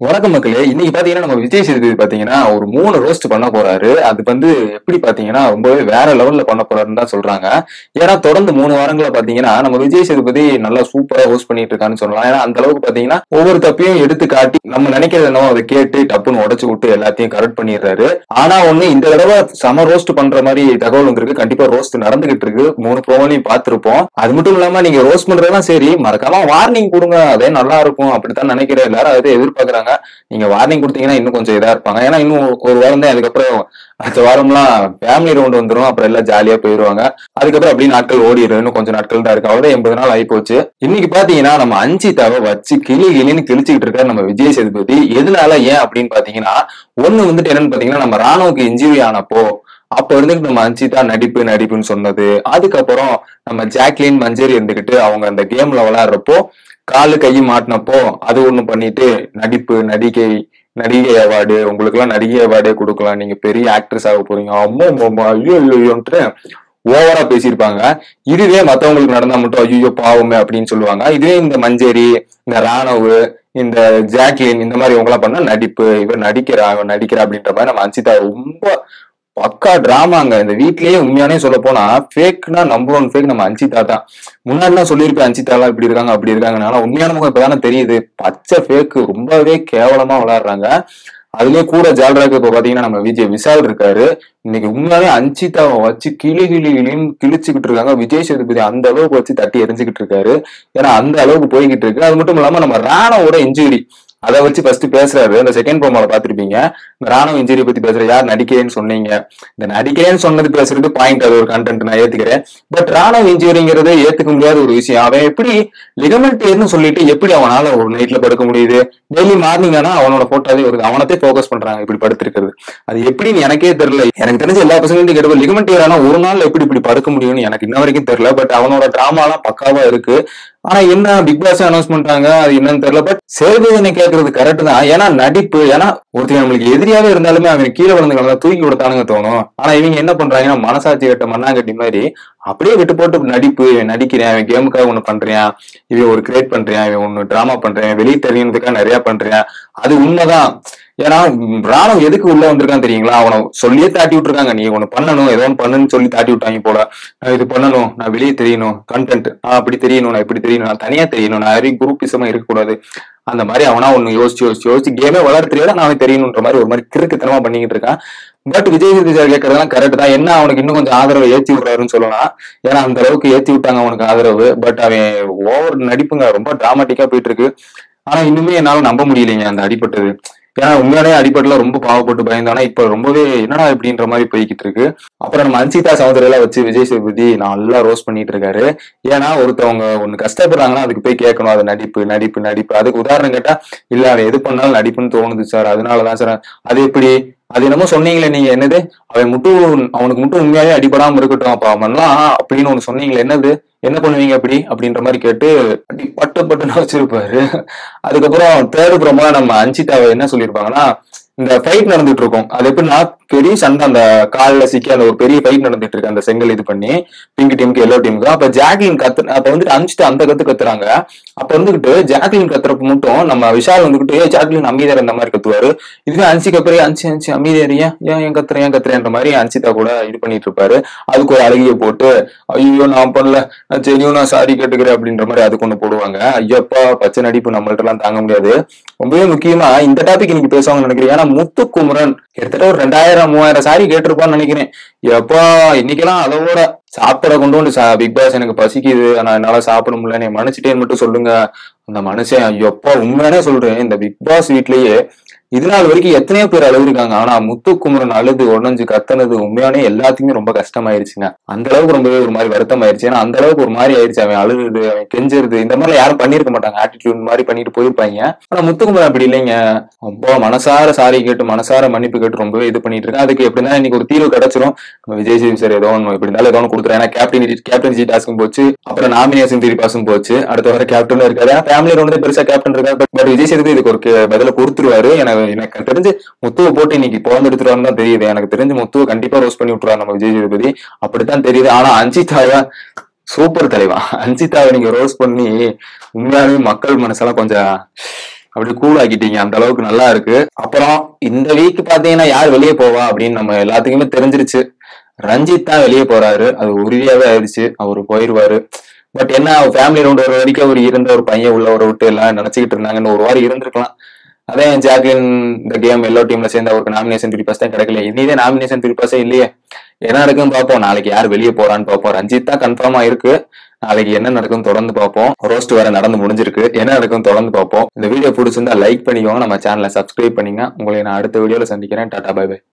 வணக்கம் மக்களே. இன்னைக்கு பாத்தீங்கன்னா நம்ம விஜய் சேதுபதி பாத்தீங்கன்னா ஒரு 3 ரோஸ்ட் பண்ண போறாரு. அது எப்படி பாத்தீங்கன்னா ரொம்பவே வேற லெவல்ல பண்ண போறாருன்னு தான் சொல்றாங்க. ஏன்னா தொடர்ந்து 3 வாரங்களா பாத்தீங்கன்னா நம்ம விஜய் சேதுபதி நல்லா சூப்பரா ஹோஸ்ட் பண்ணிட்டு இருக்கான்னு சொல்லலாம். ஏன்னா அந்த அளவுக்கு பாத்தீங்கன்னா ஒவ்வொரு தப்பையும் எடுத்து காட்டி நம்ம நினைக்கிறது என்னவோ அதை கேட்டு டப்புன்னு உடைச்சு விட்டு எல்லாத்தையும் கரெக்ட் பண்ணிடுறாரு. ஆனா இந்த தடவை சம ரோஸ்ட் பண்ற மாதிரி தகவல் வந்திருக்கு. கண்டிப்பா ரோஸ்ட் நடந்துகிட்டு இருக்கு. 3 ப்ரோமோலையும் பார்த்திருப்போம். அது மட்டும் இல்லாம நீங்க ரோஸ்ட் பண்றதெல்லாம் சரி, மறக்காம வார்னிங் கொடுங்க, அதே நல்லா இருக்கும் அப்படித்தான் நினைக்கிறேன். எல்லாரும் அதை எதிர்பார்க்கறாங்க. நீங்க வார்னிங் கொடுத்தீங்கன்னா இன்னும் கொஞ்சம் இதா இருப்பாங்க. ஏன்னா இன்னும் ஒரு வாரம் தான். அதுக்கப்புறம் அடுத்த வாரம்லாம் ஃபேமிலி ரவுண்ட் வந்துடும். அப்புறம் எல்லாம் ஜாலியா போயிருவாங்க. அதுக்கப்புறம் அப்படி நாட்கள் ஓடிடும். இன்னும் கொஞ்சம் நாட்கள் தான் இருக்கு. அவ்வளவு 80 நாள் ஆகி போச்சு. இன்னைக்கு பாத்தீங்கன்னா நம்ம அஞ்சிதாவை வச்சு கிளின்னு கிழிச்சுக்கிட்டு இருக்காரு நம்ம விஜய் சேதுபதி. எதனால ஏன் அப்படின்னு பாத்தீங்கன்னா என்னன்னு பாத்தீங்கன்னா நம்ம ராணுவுக்கு இன்ஜுரி ஆனப்போ அப்ப இருந்துட்டு நம்ம அஞ்சிதா நடிப்புன்னு சொன்னது. அதுக்கப்புறம் நம்ம ஜாக்லின் மஞ்சரி இருந்துகிட்டு அவங்க அந்த கேம்ல விளையாடுறப்போ காலு கையும் மாட்டினப்போ அது ஒண்ணு பண்ணிட்டு நடிகை அவார்டு உங்களுக்கு எல்லாம் நடிகை அவார்டே கொடுக்கலாம், நீங்க பெரிய ஆக்ட்ரஸ் ஆக போறீங்க, அம்மா ஐயோன்ட்டு ஓவரா பேசியிருப்பாங்க. இதுவே மத்தவங்களுக்கு நடந்தா மட்டும் ஐயோ பாவமே அப்படின்னு சொல்லுவாங்க. இதுவே இந்த மஞ்சரி, இந்த ராணுவ, இந்த ஜாக்லின் இந்த மாதிரி இவங்க எல்லாம் பண்ணா இவன் நடிக்கிறா அப்படின்ற மாதிரி நம்ம அஞ்சிதா ரொம்ப பக்கா டிராமாங்க. இந்த வீட்லயே உண்மையானே சொல்ல போனா ஃபேக்னா நம்பர் 1 ஃபேக் நம்ம அஞ்சிதா தான். முன்னாடிலாம் சொல்லியிருப்பேன் அஞ்சிதா எல்லாம் இப்படி இருக்காங்க அப்படி இருக்காங்க. உண்மையான முகம் இப்பதானே தெரியுது. பச்சை ஃபேக், ரொம்பவே கேவலமா விளையாடுறாங்க. அதுலயே கூட ஜால்ராக்கு இப்ப பாத்தீங்கன்னா நம்ம விஜய் விஷால் இருக்காரு. இன்னைக்கு உண்மையாவே அஞ்சிதாவை வச்சு கிளின்னு கிழிச்சுக்கிட்டு இருக்காங்க. விஜய் சேதுபதி அந்த அளவுக்கு வச்சு தட்டி எரிஞ்சுக்கிட்டு இருக்காரு. ஏன்னா அந்த அளவுக்கு போய்கிட்டு இருக்கு. அது மட்டும் இல்லாம நம்ம ராணவோட இன்ஜுரி அதை வச்சு ஃபர்ஸ்ட் பேசுறாரு. அந்த செகண்ட் ப்ரோமோல பாத்திருப்பீங்க. இந்த ராணுவ இன்ஜுரி பத்தி பேசுற, யார் நடிக்கிறேன்னு சொன்னீங்க, இந்த நடிக்கிறேன்னு சொன்னது பேசுறது பாயிண்ட், அது ஒரு கண்டென்ட் நான் ஏத்துக்கிறேன். பட் ராணுவ இன்ஜுரிங்கிறது ஏத்துக்க முடியாத ஒரு விஷயம். அவன் எப்படி லிகமெண்ட்னு சொல்லிட்டு எப்படி அவனால ஒரு நைட்ல படுக்க முடியுது? டெய்லி மார்னிங் ஆனா அவனோட போட்டோவே வருது. அவனத்தே போக்கஸ் பண்றாங்க இப்படி படுத்திருக்கிறது. அது எப்படின்னு எனக்கே தெரியல. எனக்கு தெரிஞ்ச எல்லா பசங்களையும் கேட்டு லிகமெண்ட் ஆனா ஒரு நாள் இப்படி படுக்க முடியும்னு எனக்கு இன்ன வரைக்கும் தெரியல. பட் அவனோட டிராமா எல்லாம் பக்காவா இருக்கு. ஆனா என்ன பிக் பாஸ் அனௌன்ஸ் பண்றாங்க, அது என்னன்னு தெரியல. பட் சேதுபதி கேட்கறது கரெக்ட் தான். ஏன்னா நடிப்பு, ஏன்னா ஒருத்தர் நம்மளுக்கு எதிரியாவே இருந்தாலுமே அவன் கீழே விழுந்து தூக்கி விடத்தானுங்க தோணும். ஆனா இவங்க என்ன பண்றாங்கன்னா மனசாட்சி கட்ட மண்ணாங்கட்டி மாதிரி அப்படியே விட்டு போட்டு நடிப்பு, இவன் நடிக்கிறேன், இவன் கேமுக்காக ஒண்ணு பண்றேன், இவன் ஒரு கிரியேட் பண்றேன், இவன் ஒண்ணு டிராமா பண்றேன், வெளியே தெரியறதுக்காக நிறைய பண்றேன். அது உண்மைதான். ஏன்னா ராணுவ எதுக்கு உள்ள வந்திருக்கான்னு தெரியுங்களா? அவனை சொல்லியே தாட்டி விட்டுருக்காங்க. நீ ஒண்ணு பண்ணணும், ஏதோ ஒன்று பண்ணுன்னு சொல்லி தாட்டி விட்டாங்க போல. நான் இது பண்ணணும், நான் வெளியே தெரியணும், கண்டென்ட் அப்படி தெரியணும், நான் இப்படி தெரியணும், நான் தனியா தெரியணும், நான் யாரையும் குரூப்பிசமா இருக்கக்கூடாது. அந்த மாதிரி அவனா ஒண்ணு யோசிச்சு கேமே விளையாட தெரியாத நான் தெரியணுன்ற மாதிரி ஒரு மாதிரி கிறுக்குத்தனமா பண்ணிக்கிட்டு இருக்கான். பட் விஜய் சேதுபதி சார் கேட்கறதெல்லாம் கரெக்ட் தான். என்ன அவனுக்கு இன்னும் கொஞ்சம் ஆதரவை ஏத்தி விடுறாருன்னு சொல்லலாம். ஏன்னா அந்த அளவுக்கு ஏத்தி விட்டாங்க அவனுக்கு ஆதரவு. பட் அவன் ஓவர் நடிப்புங்க, ரொம்ப டிராமாட்டிக்கா போயிட்டு இருக்கு. ஆனா இன்னுமே என்னால நம்ப முடியலைங்க அந்த அடிபட்டது. ஏன்னா உண்மையாலே அடிபட்டுல ரொம்ப பாவப்பட்டு பயந்தானா இப்ப ரொம்பவே என்னடா இப்படின்ற மாதிரி போய்கிட்டு இருக்கு. அப்புறம் நம்ம அன்சிதா சௌந்தர்யா வச்சு விஜய் சேதுபதி நல்லா ரோஸ்ட் பண்ணிட்டு இருக்காரு. ஏன்னா ஒருத்தவங்க ஒண்ணு கஷ்டப்படுறாங்கன்னா அதுக்கு போய் கேட்கணும், அது நடிப்பு. அதுக்கு உதாரணம் கேட்டா, இல்ல அவன் எது பண்ணாலும் நடிப்புன்னு தோணுது சார், அதனாலதான் சார். அது எப்படி? அது என்னமோ சொன்னீங்களே நீங்க, என்னது அவனுக்கு மட்டும் உண்மையாவே அடிபடாம இருக்கட்டும் அப்ப அவன்லாம் அப்படின்னு ஒண்ணு சொன்னீங்களே, என்னது? என்ன பண்ணுவீங்க அப்படின்ற மாதிரி கேட்டு பட்டுன்னு வச்சிருப்பாரு. அதுக்கப்புறம் தேர்ட் ப்ரோமோல நம்ம அஞ்சிதாவை என்ன சொல்லியிருப்பாங்கன்னா, இந்த ஃபைட் நடந்துட்டு இருக்கும். அது எப்படின்னா பெரிய சண்டை, அந்த காலில் சிக்கி அந்த ஒரு பெரிய ஃபைட் நடந்துட்டு இருக்கு அந்த செங்கல் இது பண்ணி பிங்க் டீமுக்கு எல்லோ டீமுக்கு. அப்ப ஜாக்லின் அப்ப அஞ்சிட்டு அந்த கத்துறாங்க. அப்ப ஜாக்லின் கத்துறப்ப மட்டும் நம்ம விஷால் ஜாக்லின் அமைதியார் அந்த மாதிரி கத்துவாரு. இதுவே அன்சிக்கு அப்புறம் அஞ்சு அமைதியார், ஏன் கத்துறேன்ற மாதிரி அன்சிதா கூட இது பண்ணிட்டு இருப்பாரு. அதுக்கு ஒரு அழகிய போட்டு ஐயோ நான் பண்ணல, நான் சாரி கேட்டுக்கிறேன் அப்படின்ற மாதிரி அதுக்கு ஒண்ணு போடுவாங்க. ஐயப்பா பச்சை நடிப்பு நம்மள்ட்ட எல்லாம் தாங்க முடியாது. ரொம்பவே முக்கியமா இந்த டாபிக் இன்னைக்கு பேசுவாங்கன்னு நினைக்கிறேன். ஏன்னா முத்துக்குமரன் கிட்டத்தட்ட ஒரு 2000-3000 சாரி கேட்டிருப்பான்னு நினைக்கிறேன். எப்பா இன்னைக்கெல்லாம் அதோட சாப்பிட கொண்டு வந்து பிக் பாஸ் எனக்கு பசிக்குது, நான் என்னால சாப்பிட முடியல, நீ மன்னிச்சுட்டேன்னு மட்டும் சொல்லுங்க. அந்த மனுஷன் எப்பா உண்மையானே சொல்றேன், இந்த பிக் பாஸ் வீட்லயே இது நாள் வரைக்கும் எத்தனையோ பேர் அழுதுருக்காங்க. ஆனா முத்துக்குமரன் அழுது உடஞ்சு கத்தனது உண்மையானே எல்லாத்துக்குமே ரொம்ப கஷ்டமாயிருச்சுங்க. அந்த அளவுக்கு ரொம்பவே ஒரு மாதிரி வருத்தம் ஆயிருச்சு. ஏன்னா அந்த அளவுக்கு ஒரு மாதிரி ஆயிடுச்சு. அவன் அழுகுது, அவன் கெஞ்சுறது, இந்த மாதிரி யாரும் பண்ணிருக்க மாட்டாங்க. ஆட்டிடியூட் மாதிரி பண்ணிட்டு போயிருப்பாங்க. ஆனா முத்துக்குமரன் அப்படி இல்லைங்க. அப்போ மனசார சாரி கேட்டு மனசார மன்னிப்பு கேட்டு ரொம்பவே இது பண்ணிட்டு இருக்கேன். அதுக்கு எப்படின்னா இன்னைக்கு ஒரு தீர்வு கிடைச்சிரும். விஜய் சேதுபதி சார் ஏதோ ஒன்று எப்படி இருந்தாலும் ஏதோ ஒன்று கொடுத்துறேன். ஏன்னா கேப்டன்சி டாஸ்க்கும் போச்சு, அப்புறம் நாமினேஷன் திரி பாஸும் போச்சு, அடுத்த வர கேப்டனும் இருக்காரு. ஃபேமிலி வந்து பெருசா கேப்டன் இருக்காரு. பட் விஜய் சேதுபதி இதுக்கு ஒரு பதில கொடுத்துருவாரு. எனக்கு தெரிஞ்சு முத்துவை போட்டு இன்னைக்கு பிறந்து எடுத்துருவாருன்னு தான் தெரியுது. எனக்கு தெரிஞ்சு முத்துவை கண்டிப்பா ரோஸ்ட் பண்ணி விட்டுருவாரு நம்ம விஜய் சேதுபதி, அப்படித்தான் தெரியுது. ஆனா அஞ்சிதாவை சூப்பர் தலைவா, அஞ்சிதாவை நீங்க ரோஸ்ட் பண்ணி உண்மையாவே மக்கள் மனசெல்லாம் கொஞ்சம் அப்படி கூல் ஆக்கிட்டீங்க. அந்த அளவுக்கு நல்லா இருக்கு. அப்புறம் இந்த வீக் பாத்தீங்கன்னா யார் வெளியே போவா அப்படின்னு நம்ம எல்லாத்துக்குமே தெரிஞ்சிருச்சு. ரஞ்சித் தான் வெளியே போறாரு. அது உறுதியாவே ஆயிடுச்சு. அவரு போயிருவாரு. பட் என்ன ஃபேமிலி ரவுண்ட் வர வரைக்கும் அவர் இருந்த ஒரு பையன் உள்ள ஒரு விட்டு எல்லாம் நினைச்சுக்கிட்டு இருந்தாங்கன்னு ஒரு வாரம் இருந்திருக்கலாம். அதே ஜாக்லின் இந்த கேம் எல்லோ டீம்ல சேர்ந்து அவருக்கு நாமினேஷன் 3 தான் கிடைக்கல. இனிதே நாமினேஷன் 3 இல்லையே. என்ன நடக்குன்னு பார்ப்போம். நாளைக்கு யார் வெளியே போறான்னு பார்ப்போம். ரஞ்சித் தான் கன்ஃபார்மா இருக்கு. நாளைக்கு என்ன நடக்கும் தொடர்ந்து பார்ப்போம். ரோஸ்ட் வேற நடந்து முடிஞ்சிருக்கு. என்ன நடக்கும் தொடர்ந்து பார்ப்போம். இந்த வீடியோ பிடிச்சிருந்தா லைக் பண்ணிக்கோங்க. நம்ம சேனலை சப்ஸ்கிரைப் பண்ணிங்க. உங்களை நான் அடுத்த வீடியோல சந்திக்கிறேன். Tata bye by.